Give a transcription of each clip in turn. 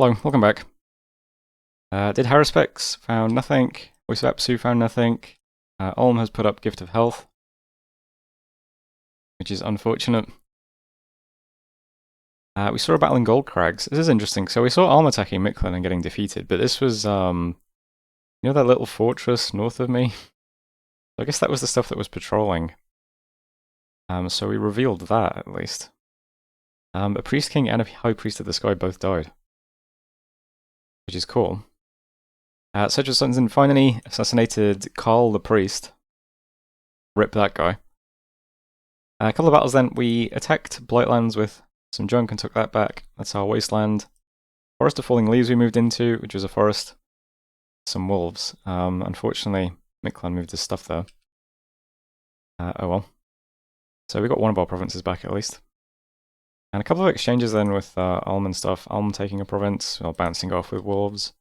Hello, welcome back. Did Haruspex, found nothing. Voice of Itsmu, found nothing. Ulm has put up Gift of Health, which is unfortunate. We saw a battle in Gold Crags. This is interesting. So we saw Ulm attacking Mictlan and getting defeated, but this was, you know that little fortress north of me? I guess that was the stuff that was patrolling. So we revealed that, at least. A Priest King and a High Priest of the Sky both died, which is cool. Sedge's Sons finally assassinated Carl the Priest. Rip that guy. A couple of battles then, we attacked Blightlands with some junk and took that back. That's our wasteland. Forest of Falling Leaves we moved into, which was a forest. Some wolves. Unfortunately, Mictlan moved his stuff there. Oh well. So we got one of our provinces back at least. And a couple of exchanges then with Ulm and stuff. Ulm taking a province, or bouncing off with wolves.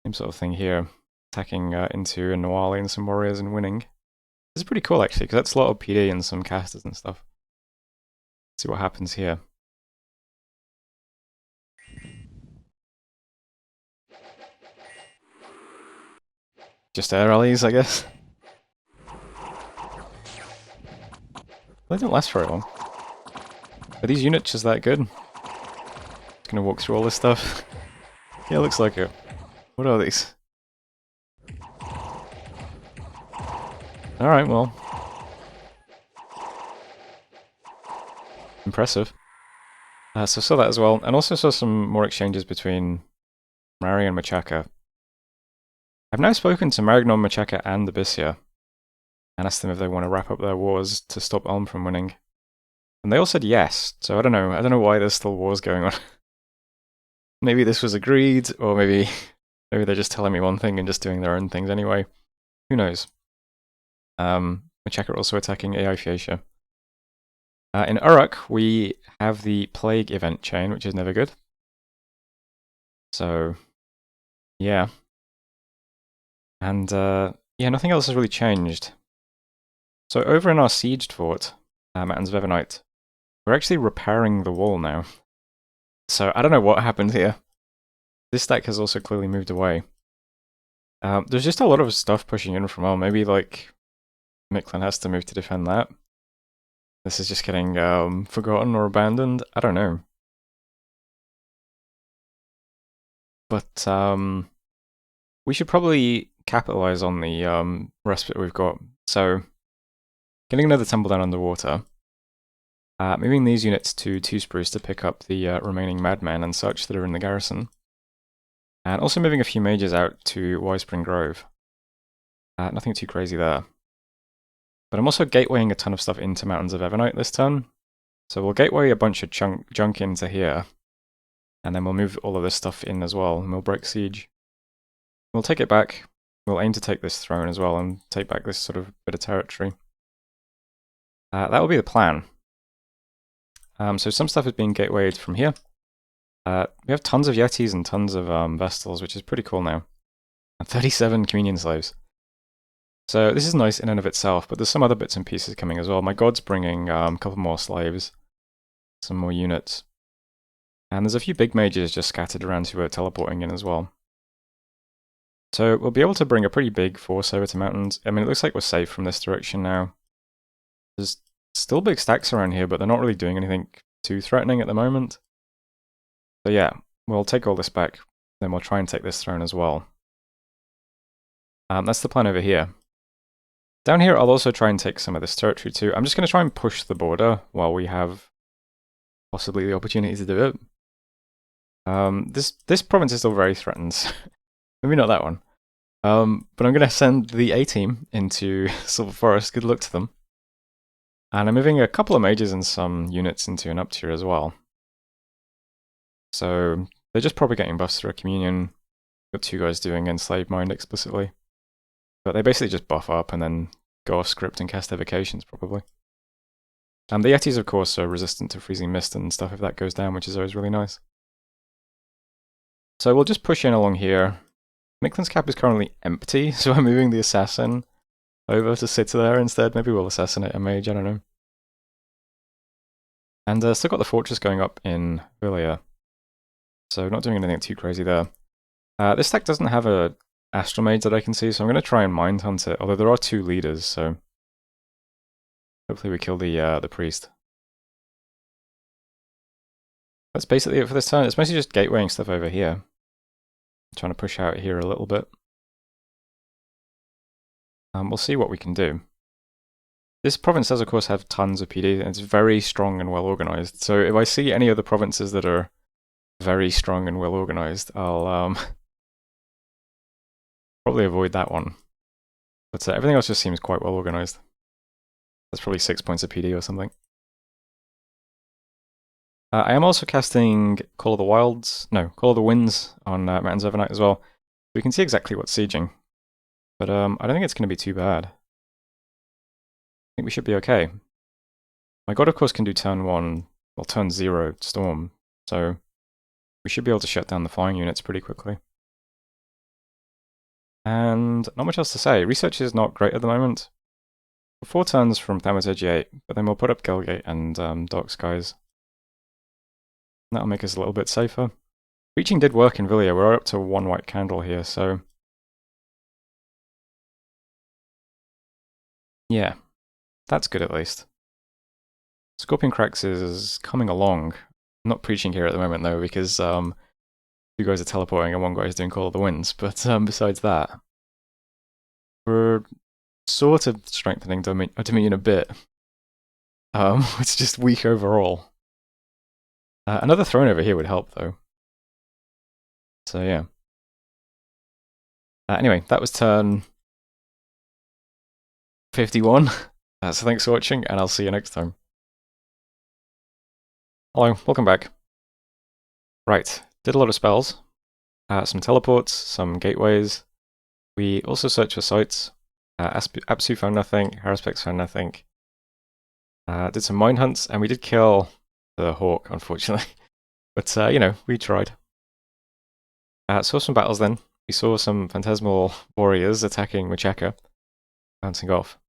Same sort of thing here. Attacking into Nawali and some warriors and winning. This is pretty cool actually, because that's a lot of PD and some casters and stuff. Let's see what happens here. Just air rallies, I guess. They don't last very long. Are these units just that good? Just gonna walk through all this stuff. Yeah, looks like it. What are these? Alright, well. Impressive. So saw that as well, and also saw some more exchanges between Mari and Machaka. I've now spoken to Marignon, Machaka, and Abyssia, and asked them if they want to wrap up their wars to stop Ulm from winning. And they all said yes, so I don't know why there's still wars going on. Maybe this was agreed, or maybe they're just telling me one thing and just doing their own things anyway. Who knows? Machaka also attacking AI Phaeacia. In Uruk, we have the Plague event chain, which is never good. So, yeah. And, yeah, nothing else has really changed. So over in our sieged fort, Mountains of Evernite, we're actually repairing the wall now. So I don't know what happened here. This stack has also clearly moved away. There's just a lot of stuff pushing in from Ulm. Maybe, like, Mictlan has to move to defend that. This is just getting forgotten or abandoned. I don't know. But we should probably capitalize on the respite we've got. So, getting another tumble down underwater. Moving these units to Two Spruce to pick up the remaining madmen and such that are in the garrison. And also moving a few mages out to Wisespring Grove. Nothing too crazy there. But I'm also gatewaying a ton of stuff into Mountains of Evernite this turn. So we'll gateway a bunch of junk into here. And then we'll move all of this stuff in as well, and we'll break siege. We'll take it back. We'll aim to take this throne as well, and take back this sort of bit of territory. That will be the plan. So some stuff is being gatewayed from here. We have tons of Yetis and tons of Vestals, which is pretty cool now. And 37 Communion Slaves. So this is nice in and of itself, but there's some other bits and pieces coming as well. My god's bringing a couple more slaves, some more units. And there's a few big mages just scattered around who are teleporting in as well. So we'll be able to bring a pretty big force over to Mountains. I mean, it looks like we're safe from this direction now. There's still big stacks around here, but they're not really doing anything too threatening at the moment. So yeah, we'll take all this back, then we'll try and take this throne as well. That's the plan over here. Down here, I'll also try and take some of this territory too. I'm just going to try and push the border while we have possibly the opportunity to do it. This province is still very threatened. Maybe not that one. But I'm going to send the A-team into Silver Forest. Good luck to them. And I'm moving a couple of mages and some units into an up-tier as well. So they're just propagating buffs through a communion. Got two guys doing Enslave Mind explicitly. But they basically just buff up and then go off script and cast evocations, probably. The Yetis, of course, are resistant to freezing mist and stuff if that goes down, which is always really nice. So we'll just push in along here. Mictlan's cap is currently empty, so I'm moving the assassin over to sit there instead. Maybe we'll assassinate a mage, I don't know. And still got the fortress going up in Villia. So not doing anything too crazy there. This deck doesn't have a Astral Mage that I can see, so I'm going to try and Mind Hunt it, although there are 2 leaders, so hopefully we kill the priest. That's basically it for this turn. It's mostly just gatewaying stuff over here. I'm trying to push out here a little bit. We'll see what we can do. This province does, of course, have tons of PD, and it's very strong and well organized. So if I see any other provinces that are very strong and well organized, I'll probably avoid that one. But everything else just seems quite well organized. That's probably 6 points of PD or something. I am also casting Call of the Wilds, no, Call of the Winds on Mountains Overnight as well. We can see exactly what's sieging. But I don't think it's going to be too bad. I think we should be okay. My god, of course, can do turn 1, well, turn 0 Storm, so we should be able to shut down the flying units pretty quickly. And not much else to say. Research is not great at the moment. 4 turns from Thaumaturgy 8, but then we'll put up Gelgate and Dark Skies. That'll make us a little bit safer. Reaching did work in Villia. We're up to 1 white candle here, so yeah, that's good at least. Scorpion Cracks is coming along. I'm not preaching here at the moment though, because 2 guys are teleporting and 1 guy is doing Call of the Winds, but besides that, we're sort of strengthening Dominion a bit. It's just weak overall. Another throne over here would help though. So yeah. Anyway, that was turn 51. So thanks for watching, and I'll see you next time. Hello, welcome back. Right, did a lot of spells. Some teleports, some gateways. We also searched for sites. Apsu found nothing, Haruspex found nothing. Did some mine hunts, and we did kill the hawk, unfortunately. But, you know, we tried. Saw some battles then. We saw some phantasmal warriors attacking Macheka, bouncing off.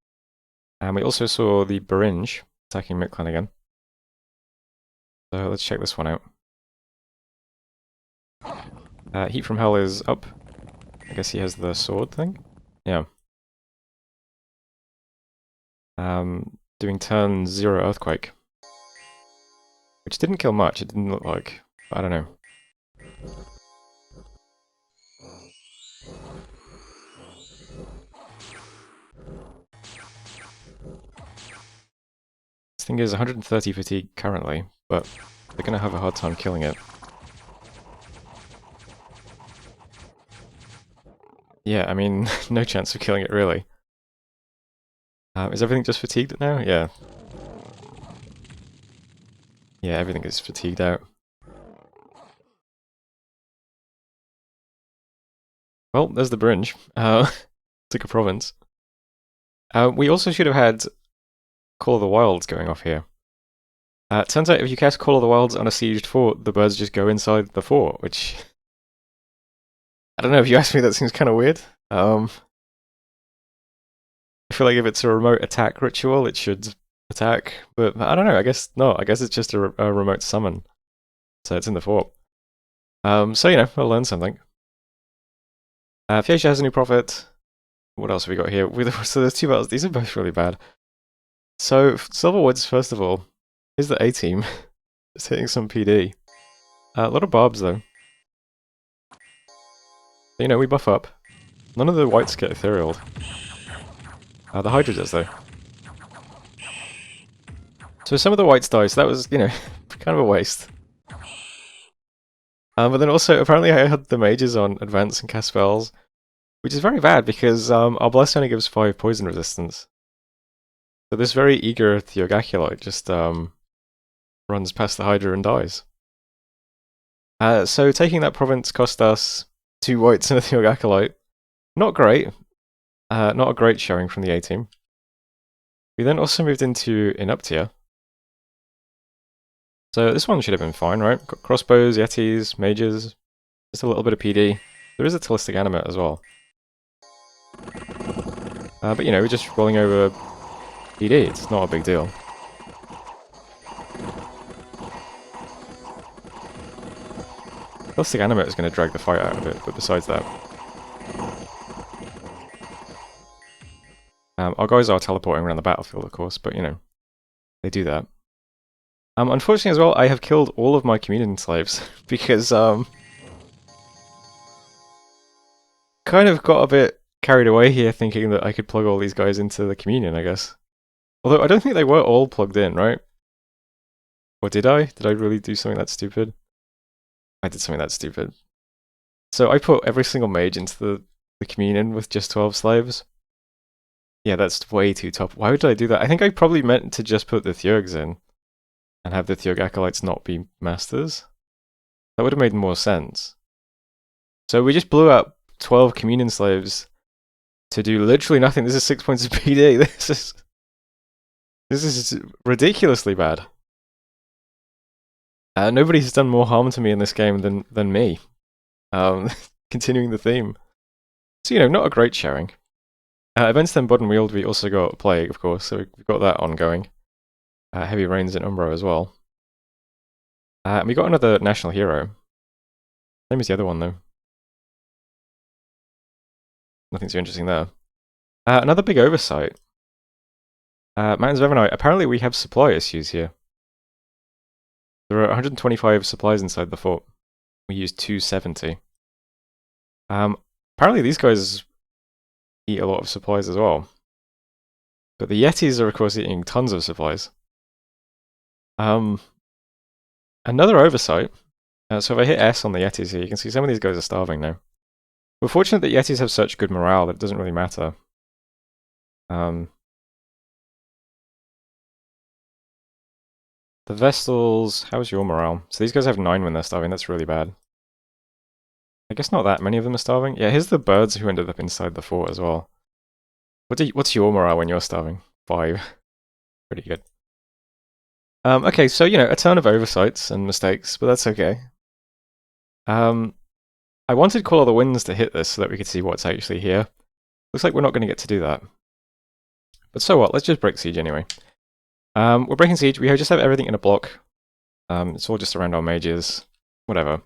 And we also saw the Beringe attacking Mictlan again. So let's check this one out. Heat from Hell is up. I guess he has the sword thing? Yeah. Doing turn 0 Earthquake. Which didn't kill much, it didn't look like. I don't know. This thing is 130 fatigue currently, but they're going to have a hard time killing it. Yeah, I mean, no chance of killing it really. Is everything just fatigued now? Yeah. Yeah, everything is fatigued out. Well, there's the Beringe. Took a province. We also should have had Call of the Wilds going off here. Turns out if you cast Call of the Wilds on a sieged fort, the birds just go inside the fort, which... I don't know, if you ask me, that seems kind of weird. I feel like if it's a remote attack ritual, it should attack, but I don't know, I guess not. I guess it's just a remote summon. So it's in the fort. So, you know, we'll learn something. Fiesha has a new prophet. What else have we got here? So there's 2 battles. These are both really bad. So, Silverwoods, first of all. Here's the A-team. Just hitting some PD. A lot of barbs, though. You know, we buff up. None of the whites get etherealed. The Hydra does, though. So some of the whites die, so that was, you know, kind of a waste. But then also, apparently I had the mages on advance and cast spells, which is very bad because our blast only gives 5 poison resistance. So this very eager Theogaculite just runs past the Hydra and dies. So taking that province cost us 2 whites and a Theogaculite. Not great. Not a great showing from the A-team. We then also moved into Inuptia. So this one should have been fine, right? Got crossbows, yetis, mages, just a little bit of PD. There is a Telistic Animate as well. But you know, we're just rolling over PD, it's not a big deal. Plastic animate is going to drag the fight out of it, but besides that... our guys are teleporting around the battlefield, of course, but, you know, they do that. Unfortunately as well, I have killed all of my communion slaves, because, kind of got a bit carried away here, thinking that I could plug all these guys into the communion, I guess. Although, I don't think they were all plugged in, right? Or did I? Did I really do something that stupid? I did something that stupid. So I put every single mage into the communion with just 12 slaves. Yeah, that's way too tough. Why would I do that? I think I probably meant to just put the Theurgs in and have the Theurg acolytes not be masters. That would have made more sense. So we just blew up 12 communion slaves to do literally nothing. This is 6 points of PD. This is ridiculously bad. Nobody's done more harm to me in this game than me. Continuing the theme. So, you know, not a great showing. Events then Bod and Wield, we also got Plague, of course, so we've got that ongoing. Heavy Rains in Umbro as well. And we got another National Hero. Same as the other one, though. Nothing too interesting there. Another big oversight. Mountains of Evernight. Apparently we have supply issues here. There are 125 supplies inside the fort. We used 270. Apparently these guys eat a lot of supplies as well. But the Yetis are of course eating tons of supplies. Another oversight. So if I hit S on the Yetis here, you can see some of these guys are starving now. We're fortunate that Yetis have such good morale that it doesn't really matter. The Vestals, how's your morale? So these guys have 9 when they're starving, that's really bad. I guess not that many of them are starving. Yeah, here's the birds who ended up inside the fort as well. What's your morale when you're starving? 5. Pretty good. Okay, so, you know, a ton of oversights and mistakes, but that's okay. I wanted Call of the Winds to hit this so that we could see what's actually here. Looks like we're not going to get to do that. But so what, let's just break siege anyway. We're breaking siege, we just have everything in a block. It's all just around our mages, whatever.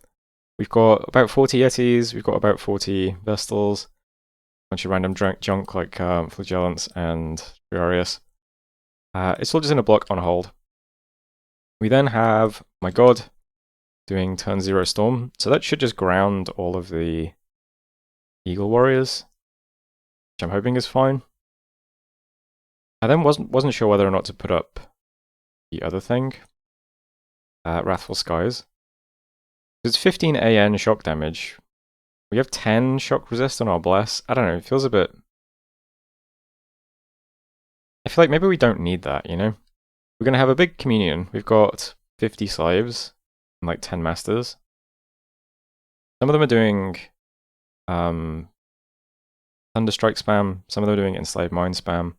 We've got about 40 Yetis, we've got about 40 Vestals, a bunch of random junk like Flagellants and Furious. It's all just in a block on hold. We then have my god doing turn 0 Storm, so that should just ground all of the Eagle Warriors, which I'm hoping is fine. I then wasn't sure whether or not to put up the other thing, Wrathful Skies. It's 15 AN shock damage. We have 10 shock resist on our Bless. I don't know, it feels a bit... I feel like maybe we don't need that, you know? We're going to have a big communion. We've got 50 slaves and like 10 masters. Some of them are doing Thunderstrike spam. Some of them are doing Enslaved Mind spam.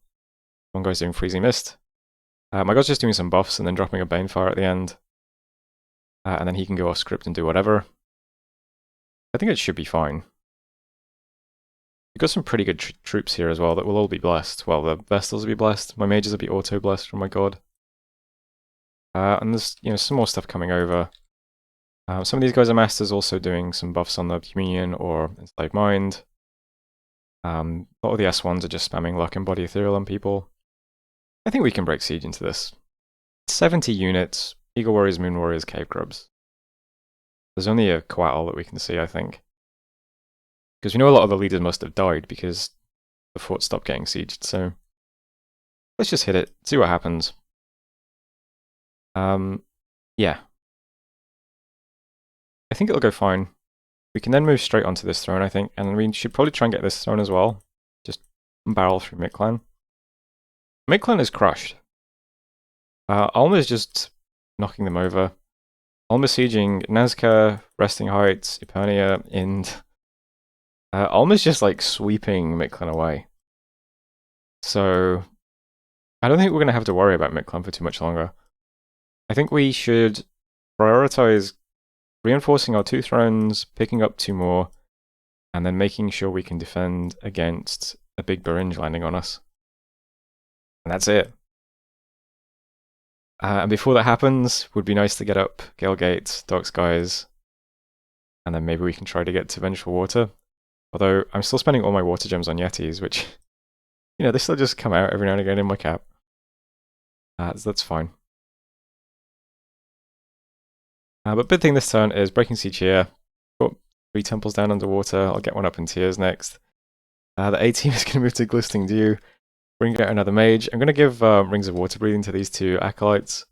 One guy's doing Freezing Mist. My guy's just doing some buffs and then dropping a Banefire at the end. And then he can go off script and do whatever. I think it should be fine. We've got some pretty good troops here as well that will all be blessed. Well, the Vestals will be blessed. My mages will be auto-blessed from my god. And there's, you know, some more stuff coming over. Some of these guys are masters also doing some buffs on the Communion or Enslaved Mind. A lot of the S1s are just spamming Luck and Body Ethereal on people. I think we can break siege into this. 70 units, Eagle Warriors, Moon Warriors, Cave Grubs. There's only a Coatl that we can see, I think. Because we know a lot of the leaders must have died because the fort stopped getting sieged, so... let's just hit it, see what happens. Yeah. I think it'll go fine. We can then move straight onto this throne, I think, and we should probably try and get this throne as well. Just barrel through Mictlan. Mictlan is crushed. Ulm is just knocking them over. Ulm is sieging Nazca, Resting Heights, Epernia, Ind. Ulm is just like sweeping Mictlan away. So I don't think we're going to have to worry about Mictlan for too much longer. I think we should prioritize reinforcing our 2 thrones, picking up 2 more, and then making sure we can defend against a big Beringe landing on us. And that's it. And before that happens, would be nice to get up Galegate, Dark Skies, and then maybe we can try to get to vengeful water. Although I'm still spending all my water gems on yetis, which, you know, they still just come out every now and again in my cap. So that's fine. But big thing this turn is Breaking Siege here. Got 3 temples down underwater. I'll get one up in tiers next. The A team is going to move to Glistening Dew. Bring out another mage. I'm going to give Rings of Water Breathing to these 2 acolytes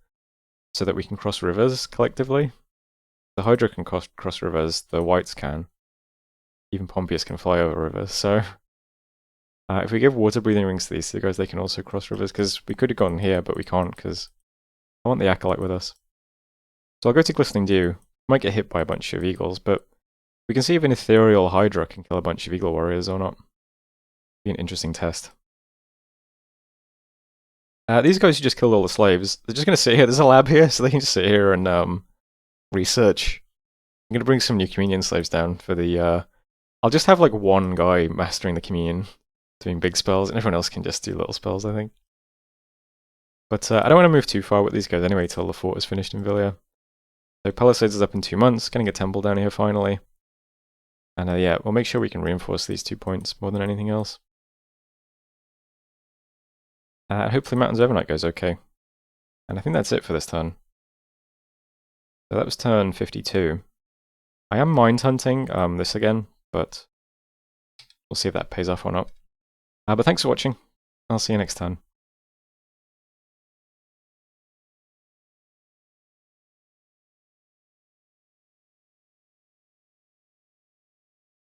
so that we can cross rivers collectively. The Hydra can cross rivers, the whites can. Even Pompeius can fly over rivers, so if we give water breathing rings to these 2 guys, they can also cross rivers, because we could have gone here, but we can't, because I want the acolyte with us. So I'll go to Glistening Dew. Might get hit by a bunch of eagles, but we can see if an ethereal Hydra can kill a bunch of eagle warriors or not. Be an interesting test. These guys who just killed all the slaves, they're just going to sit here. There's a lab here, so they can just sit here and research. I'm going to bring some new communion slaves down for the... I'll just have like 1 guy mastering the communion, doing big spells, and everyone else can just do little spells, I think. But I don't want to move too far with these guys anyway till the fort is finished in Villia. So Palisades is up in 2 months, getting a temple down here finally. And yeah, we'll make sure we can reinforce these 2 points more than anything else. Hopefully Mountains Overnight goes okay. And I think that's it for this turn. So that was turn 52. I am mind hunting this again, but we'll see if that pays off or not. But thanks for watching. I'll see you next time.